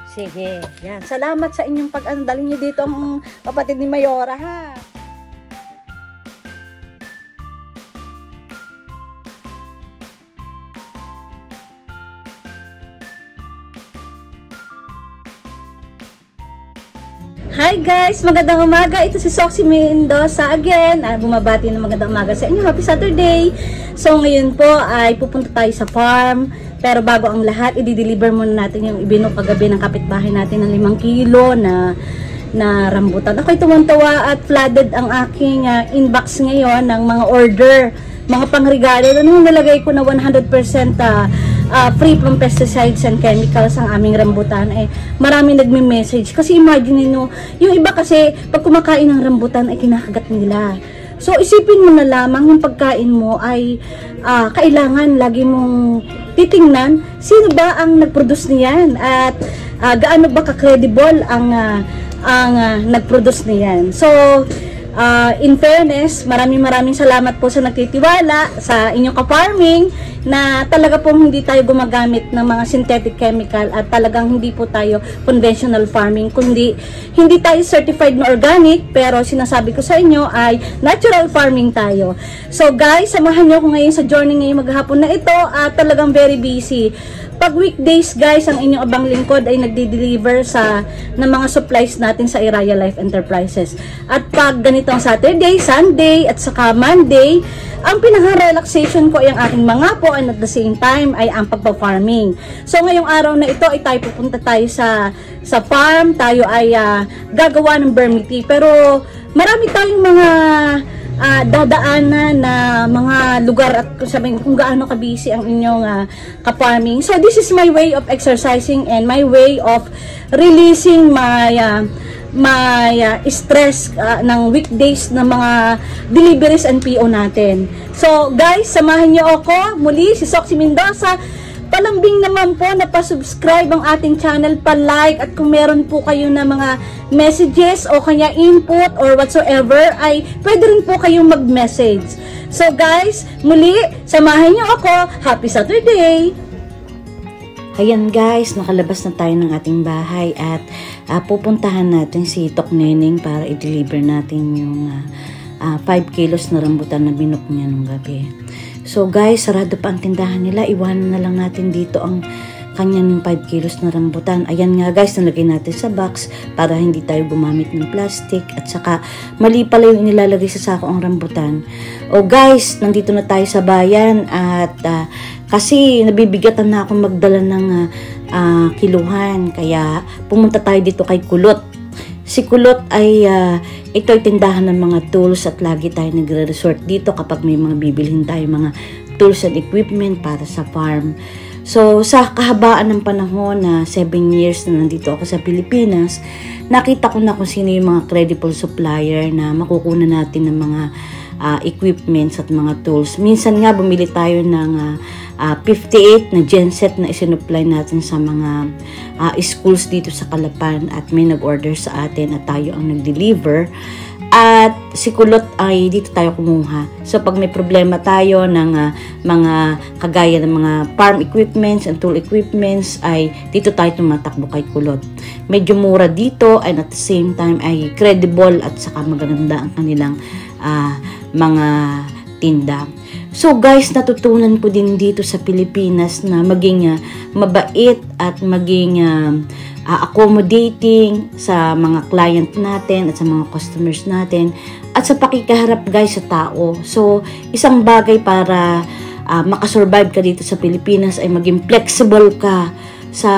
Sige, yan. Salamat sa inyong pag-andalin niyo dito ang kapatid ni Mayora, ha? Hi guys! Magandang umaga. Ito si Soxy Mendoza again. Bumabati ng magandang umaga sa inyo. Happy Saturday! So ngayon po ay pupunta tayo sa farm. Pero bago ang lahat, i-deliver muna natin yung ibinok kagabi ng kapitbahay natin ng 5 kilo na rambutan. Ako'y tuwang-tawa at flooded ang aking inbox ngayon ng mga order, mga pangregalo. Nung nalagay ko na 100% free from pesticides and chemicals ang aming rambutan, marami nagme-message. Kasi imagine nyo, yung iba kasi pag kumakain ng rambutan ay kinakagat nila. So isipin mo na lamang yung pagkain mo ay kailangan lagi mong titingnan sino ba ang nag-produce niyan at gaano ba ka-credible ang nag-produce niyan. So in fairness, maraming salamat po sa nagtitiwala sa inyong ka-farming na talaga pong hindi tayo gumagamit ng mga synthetic chemical at talagang hindi po tayo conventional farming, kundi hindi tayo certified na organic, pero sinasabi ko sa inyo ay natural farming tayo. So guys, samahan niyo ako ngayon sa journey ngayong maghapon na ito at talagang very busy. Pag weekdays guys, ang inyong abang lingkod ay nagde-deliver ng mga supplies natin sa Iraya Life Enterprises. At pag ganitong Saturday, Sunday, at saka Monday, ang pinaka-relaxation ko ay ang aking mga po and at the same time ay ang pagpa-farming. So ngayong araw na ito ay pupunta tayo sa farm, tayo ay gagawa ng vermity. Pero marami tayong mga dadaanan na mga lugar at kung gaano ka-busy ang inyong ka-farming. So this is my way of exercising and my way of releasing my stress ng weekdays ng mga deliveries and PO natin. So guys, samahan niyo ako muli, si Soxy Mendoza. Palambing naman po na pa-subscribe ang ating channel, pa-like, at kung meron po kayo na mga messages o kanya input or whatsoever, ay pwede rin po kayong mag-message. So guys, muli, samahan niyo ako. Happy Saturday! Ayan guys, nakalabas na tayo ng ating bahay at pupuntahan natin si Tok Neneng para i-deliver natin yung 5 kilos na rambutan na binok niya nung gabi. So guys, sarado pa ang tindahan nila. Iwanan na lang natin dito ang kanyang 5 kilos na rambutan. Ayan nga guys, nalagay natin sa box para hindi tayo gumamit ng plastic. At saka, mali pala yung nilalagay sa sako ang rambutan. O guys, nandito na tayo sa bayan. At kasi nabibigatan na ako magdala ng kiluhan. Kaya pumunta tayo dito kay Kulot. Si Kulot ay ito ay tindahan ng mga tools at lagi tayo nagre-resort dito kapag may mga bibilhin tayo mga tools and equipment para sa farm. So sa kahabaan ng panahon na 7 years na nandito ako sa Pilipinas, nakita ko na kung sino yung mga credible supplier na makukunan natin ng mga equipments at mga tools. Minsan nga bumili tayo ng 58 na genset na isinupply natin sa mga schools dito sa Calapan at may nag-order sa atin at tayo ang nag-deliver. At si Kulot ay dito tayo kumuha. So pag may problema tayo ng mga kagaya ng mga farm equipments and tool equipments ay dito tayo tumatakbo kay Kulot. Medyo mura dito and at the same time ay credible at saka maganda ang kanilang mga tinda. So guys, natutunan ko din dito sa Pilipinas na maging mabait at maging accommodating sa mga client natin at sa mga customers natin at sa pakikaharap guys sa tao. So isang bagay para makasurvive ka dito sa Pilipinas ay maging flexible ka sa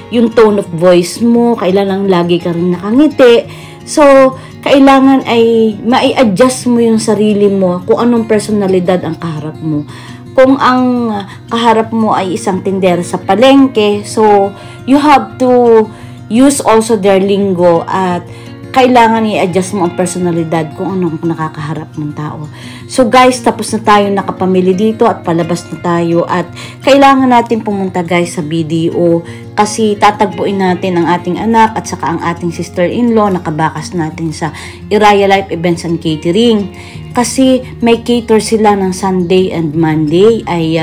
yung tone of voice mo. Kailangan lagi ka rin nakangiti. So kailangan ay mai-adjust mo yung sarili mo kung anong personalidad ang kaharap mo. Kung ang kaharap mo ay isang tindera sa palengke, so you have to use also their lingo at kailangan i-adjust mo ang personalidad kung anong nakakaharap ng tao. So guys, tapos na tayo nakapamili dito at palabas na tayo at kailangan natin pumunta guys sa BDO kasi tatagpuin natin ang ating anak at saka ang ating sister-in-law, nakabakas natin sa Iraya Life Events and Catering kasi may cater sila ng Sunday and Monday ay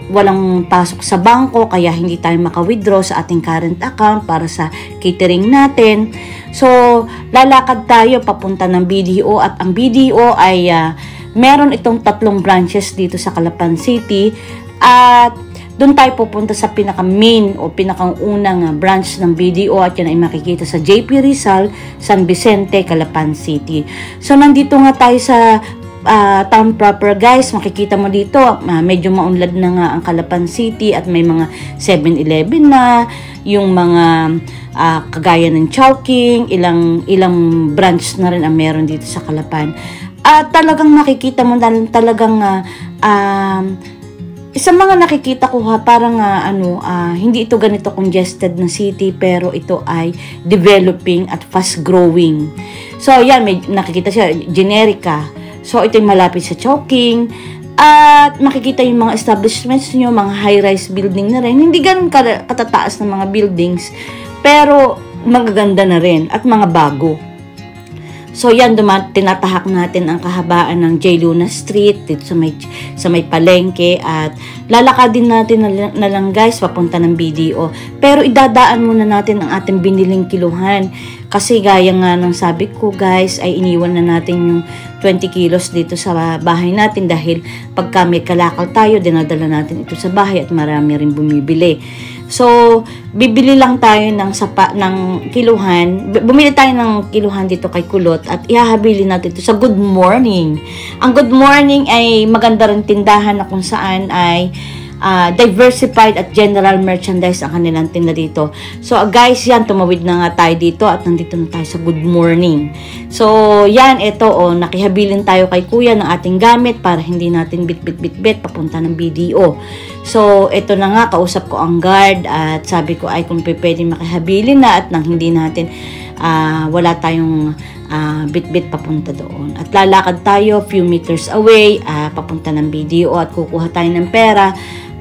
walang pasok sa bangko, kaya hindi tayo maka-withdraw sa ating current account para sa catering natin. So, lalakad tayo papunta ng BDO, at ang BDO ay meron itong 3 branches dito sa Calapan City, at doon tayo pupunta sa pinaka-main o pinakang-unang branch ng BDO, at yan ay makikita sa JP Rizal, San Vicente, Calapan City. So, nandito nga tayo sa town proper, guys. Makikita mo dito, medyo maunlad na nga ang Calapan City, at may mga 7-Eleven na, yung mga kagaya ng Chowking, ilang branch na rin ang meron dito sa Calapan. At talagang makikita mo talagang sa mga nakikita ko parang hindi ito ganito congested na city, pero ito ay developing at fast growing. So yan, may nakikita siya Generica. So ito yung malapit sa Chowking, at makikita yung mga establishments nyo, mga high-rise building na rin. Hindi ganun katataas ng mga buildings, pero magaganda na rin at mga bago. So yan, tinatahak natin ang kahabaan ng J. Luna Street dito sa may palengke, at lalakadin natin na lang, guys, papunta ng BDO. Pero idadaan muna natin ang ating biniling kiluhan, kasi gaya nga ng sabi ko, guys, ay iniwan na natin yung 20 kilos dito sa bahay natin, dahil pagka may kalakal tayo, dinadala natin ito sa bahay at marami rin bumibili. So, bibili lang tayo ng kiluhan. Bumili tayo ng kiluhan dito kay Kulot, at ihahabili natin ito sa Good Morning. Ang Good Morning ay maganda rin tindahan na kung saan ay diversified at general merchandise ang kanilang tinda dito. So, guys, yan, tumawid na nga tayo dito, at nandito na tayo sa Good Morning. So, yan, ito, nakihabilin tayo kay kuya ng ating gamit para hindi natin bit papunta ng BDO. So, ito na nga, kausap ko ang guard, at sabi ko ay kung pwede makihabilin na, at nang hindi natin wala tayong bit papunta doon. At lalakad tayo few meters away papunta ng BDO, at kukuha tayo ng pera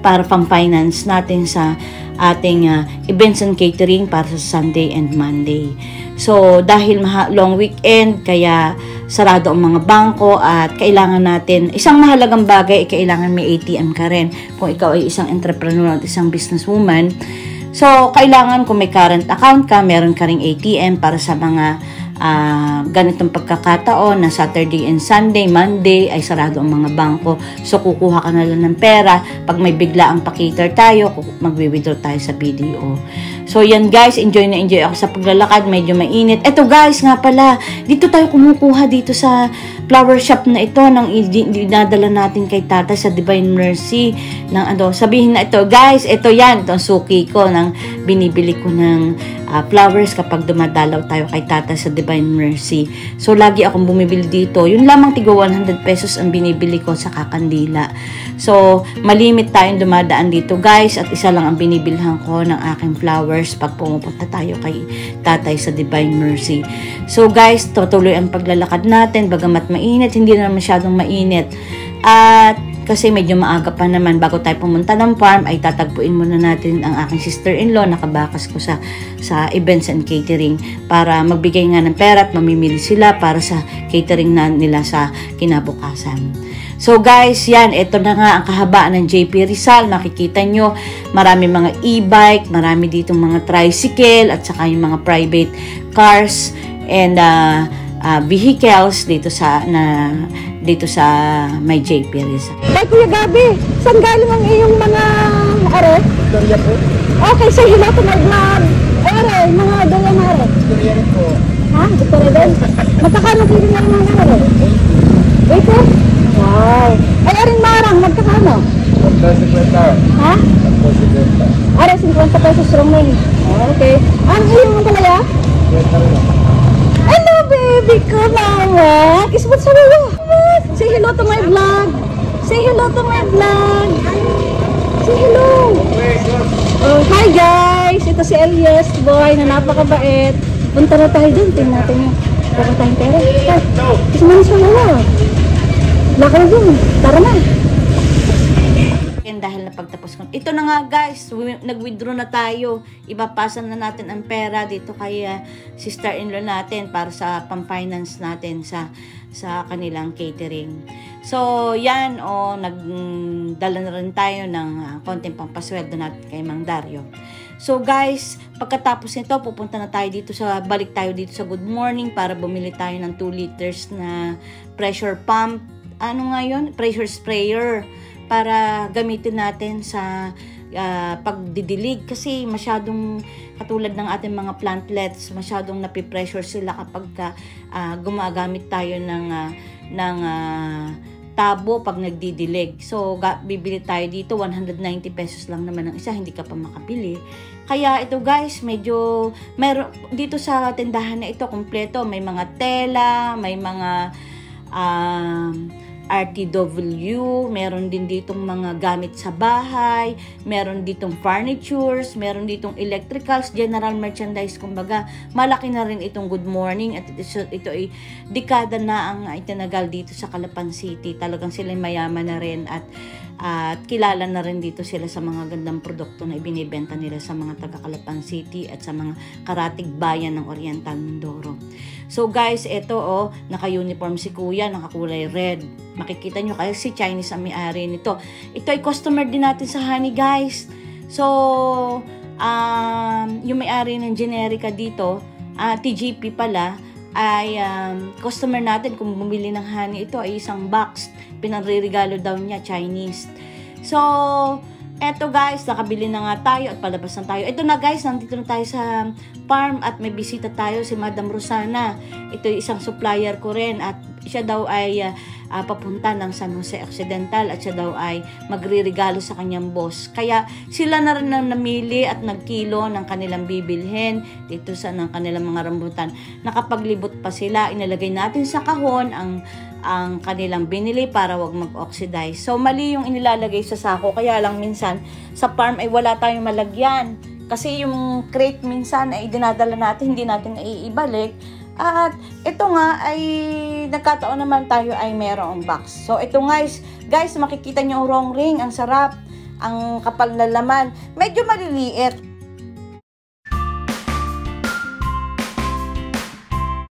para pang-finance natin sa ating events and catering para sa Sunday and Monday. So, dahil long weekend, kaya sarado ang mga bangko, at kailangan natin, isang mahalagang bagay, kailangan may ATM ka rin. Kung ikaw ay isang entrepreneur at isang businesswoman, so, kailangan kung may current account ka, meron ka ring ATM para sa mga ganitong pagkakataon na Saturday and Sunday, Monday ay sarado ang mga bangko. So, kukuha ka na lang ng pera. Pag may bigla ang pa-cater tayo, magwi-withdraw tayo sa BDO. So, yan, guys, enjoy na enjoy ako sa paglalakad. Medyo mainit. Eto, guys, nga pala, dito tayo kumukuha dito sa flower shop na ito, nang dinadala natin kay Tata sa Divine Mercy. Sabihin na ito, guys, ito yan, ito ang suki ko, nang binibili ko ng flowers kapag dumadalaw tayo kay Tata sa Divine Mercy. So, lagi akong bumibili dito. Yun lamang tigo 100 pesos ang binibili ko sa kakandila. So, malimit tayong dumadaan dito, guys, at isa lang ang binibilhan ko ng aking flowers pag pumupunta tayo kay Tatay sa Divine Mercy. So, guys, tutuloy ang paglalakad natin, bagamat mainit, hindi na masyadong mainit. At kasi medyo maaga pa naman, bago tayo pumunta ng farm, ay tatagpuin muna natin ang aking sister-in-law, nakabakas ko sa events and catering, para magbigay nga ng pera at mamimili sila para sa catering nila sa kinabukasan. So, guys, yan, ito na nga ang kahabaan ng JP Rizal. Makikita nyo, marami mga e-bike, marami ditong mga tricycle, at saka yung mga private cars and vehicles dito sa may JP Rizal. Kay Kuya Gabi, saan galing ang iyong mga are? Victoria po. Okay, say hello to my vlog. Are, mga doya na are. Victoria rin po. Ha? Victoria din? Magkakano kilo na mga are? 80? Wow. Ay, aring marang, magkakano? 50. Ha? 50. Are, 50 pesos roaming. Okay. Ang iyong talaya? Hello, baby ko, mama. Kismat sa lalo. Say hello to my vlog. Say hello to my vlog. Say hello. Oh, hi guys. Ito si Elias boy na napakabait. Punta na tayo dun. Tingnan natin yung baka tayong pera. Kisman sa lalo. Laka na dun. Tara na. Dahil napagtapos ko. Ito na nga, guys, nag-withdraw na tayo. Ipapasan na natin ang pera dito kay sister-in-law natin para sa pang-finance natin sa kanilang catering. So, yan, nagdala na rin tayo ng konting pampasweldo natin kay Mang Dario. So, guys, pagkatapos nito, balik tayo dito sa Good Morning para bumili tayo ng 2 liters na pressure pump. Ano nga yun? Pressure sprayer para gamitin natin sa pagdidilig. Kasi masyadong, katulad ng ating mga plantlets, masyadong napipressure sila kapag gumagamit tayo ng tabo pag nagdidilig. So, bibili tayo dito, 190 pesos lang naman ang isa, hindi ka pa makabili. Kaya ito guys, medyo, dito sa tindahan na ito, kompleto, may mga tela, may mga RTW, meron din ditong mga gamit sa bahay, meron ditong furnitures, meron ditong electricals, general merchandise, kumbaga malaki na rin itong Good Morning at ito ay dekada na ang itinagal dito sa Calapan City. Talagang sila mayaman na rin at kilala na rin dito sila sa mga gandang produkto na ibinibenta nila sa mga taga Calapan City at sa mga karatig bayan ng Oriental Mindoro. So guys, ito naka-uniform si Kuya, nakakulay red. Makikita nyo kasi Chinese ang may-ari nito. Ito ay customer din natin sa Honey guys. So, yung may-ari ng Generica dito, TGP pala, ay customer natin. Kung bumili ng Honey, ito ay isang box. Pinagre-regalo daw niya, Chinese. So, eto guys, nakabili na nga tayo at palabas na tayo. Ito na guys, nandito na tayo sa farm at may bisita tayo si Madam Rosana. Ito ay isang supplier ko rin at siya daw ay papunta ng San Jose Occidental at siya daw ay magre-regalo sa kanyang boss. Kaya sila na rin ang namili at nagkilo ng kanilang bibilhin dito sa ng kanilang mga rambutan. Nakapaglibot pa sila, inilagay natin sa kahon ang kanilang binili para wag mag-oxidize. So, mali yung inilalagay sa sako. Kaya lang minsan, sa farm ay wala tayong malagyan. Kasi yung crate minsan ay dinadala natin, hindi natin iibalik. At ito nga ay nagkataon naman tayo ay merong box. So, ito guys, makikita nyo ang wrong ring. Ang sarap, ang kapal na laman. Medyo maliliit.